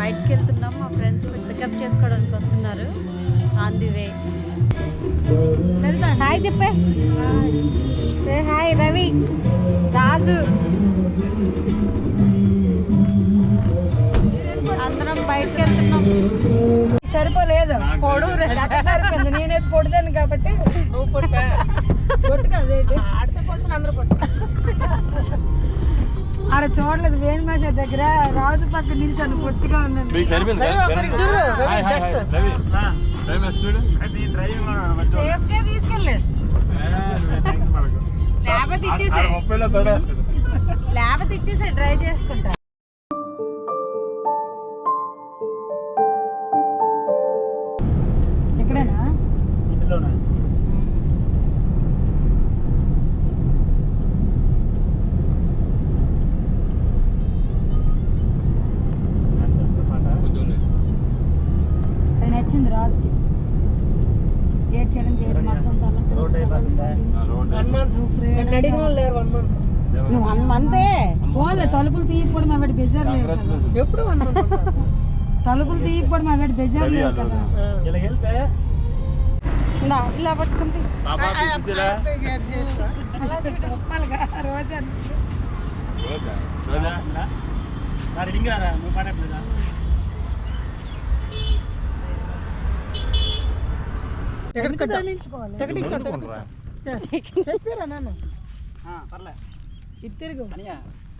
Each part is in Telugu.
బయటికి వెళ్తున్నాం. మా ఫ్రెండ్స్ పికప్ చేసుకోవడానికి వస్తున్నారు. On the way. హాయ్ చెప్పే. హాయ్ రవి, రాజు, అందరం బయటికి వెళ్తున్నాం. సరిపోలేదు, పొడు సరిపోయింది. నేనైతే పొడుదాను కాబట్టి పొట్టు అందరూ పొట్టు. అలా చూడలేదు, వేణుమాష దగ్గర రాజు పక్క నిలిచాను, పొట్టిగా ఉన్నాను. తీసుకెళ్ళలేదు, లేకపోతే ఇచ్చేసే డ్రైవ్ చేసుకుంటా. ఎక్కడైనా ఇంట్లోనా? అది నచ్చింది రాజుకి. గేట్ చేయడం చేయడం నువ్వు 1 మంతే పోలే. తలుపులు తీయకపోవడం అవి బెజార్ లేదు కదా. ఎప్పుడు తలుపులు తీయకపోవడం అవి బెజార్ లేదు కదా. ఇలా పట్టుకుంది.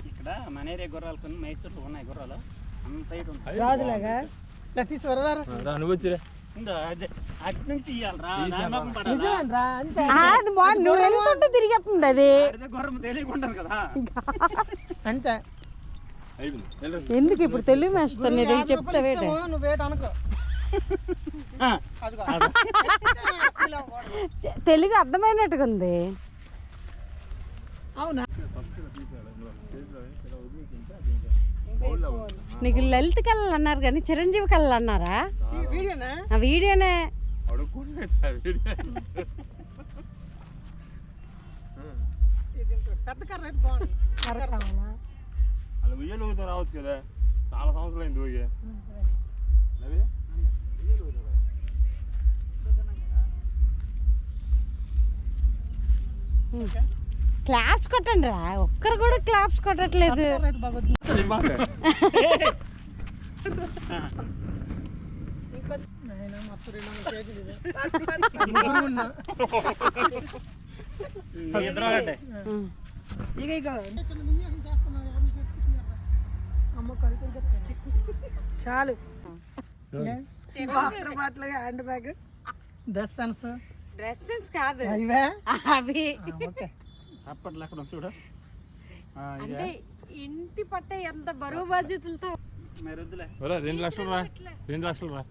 ఇక్కడ మనేరియా గుర్రాలు కొన్ని మైసూర్లో ఉన్నాయి గుర్రాలు. అంత హైట్ ఉంటాయి రాజులాగా. తిరిగేస్తుంది అది. అంతే. ఎందుకు ఇప్పుడు తెలుగు మేస్తుంది చెప్తావేట. తెలుగు అర్థమైనట్టుగా ఉంది. అవునా? నీకు లలిత కళలు అన్నారు కానీ చిరంజీవి కళలు అన్నారా? వీడియోనే. రావచ్చు కదా, చాలా సంవత్సరాలు అయింది. క్లాప్స్ కొట్టండి రా. ఒక్కరు కూడా క్లాప్స్ కొట్టట్లేదు. చాలు. Water bottle, hand bag, dress sense కాదు అవి. చూడు అంటే ఇంటి పట్ట ఎంత బరువు బాధ్యతలతో. 2 లక్షలు రా, 2 లక్షలు రా,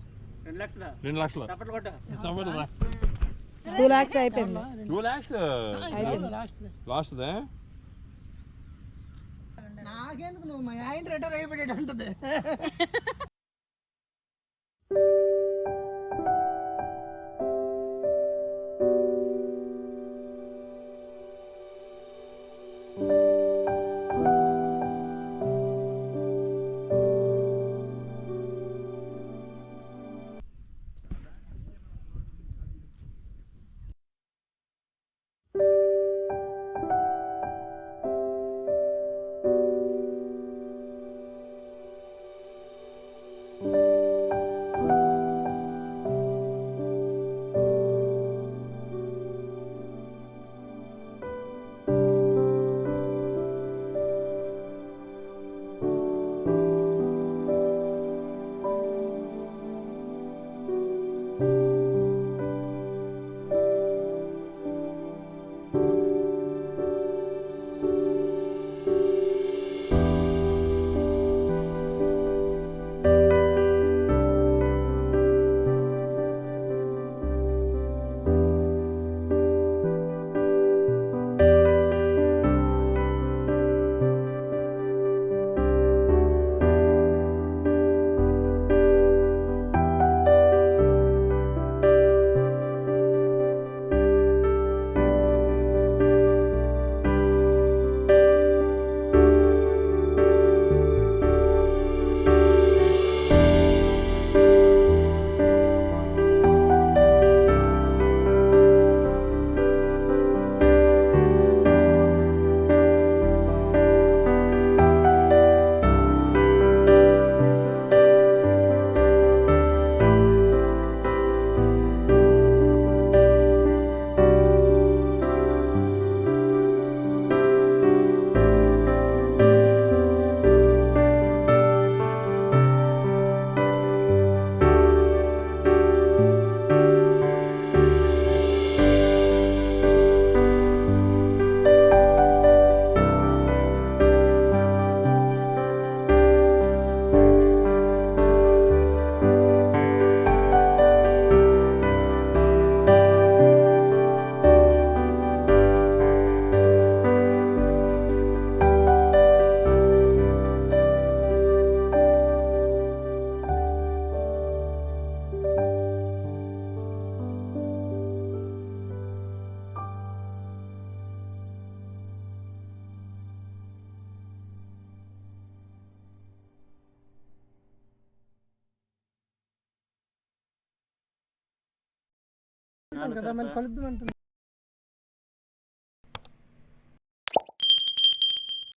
2 లక్షలు. 2 lakhs అయిపోయింది. 2 lakhs లాస్ట్. నాకెందుకు, నువ్వు మా ఆయన రిటైర్ అయిపోయేటట్టు ఉంటుంది. కదా మళ్ళీ కలుద్దాం అంటున్నా.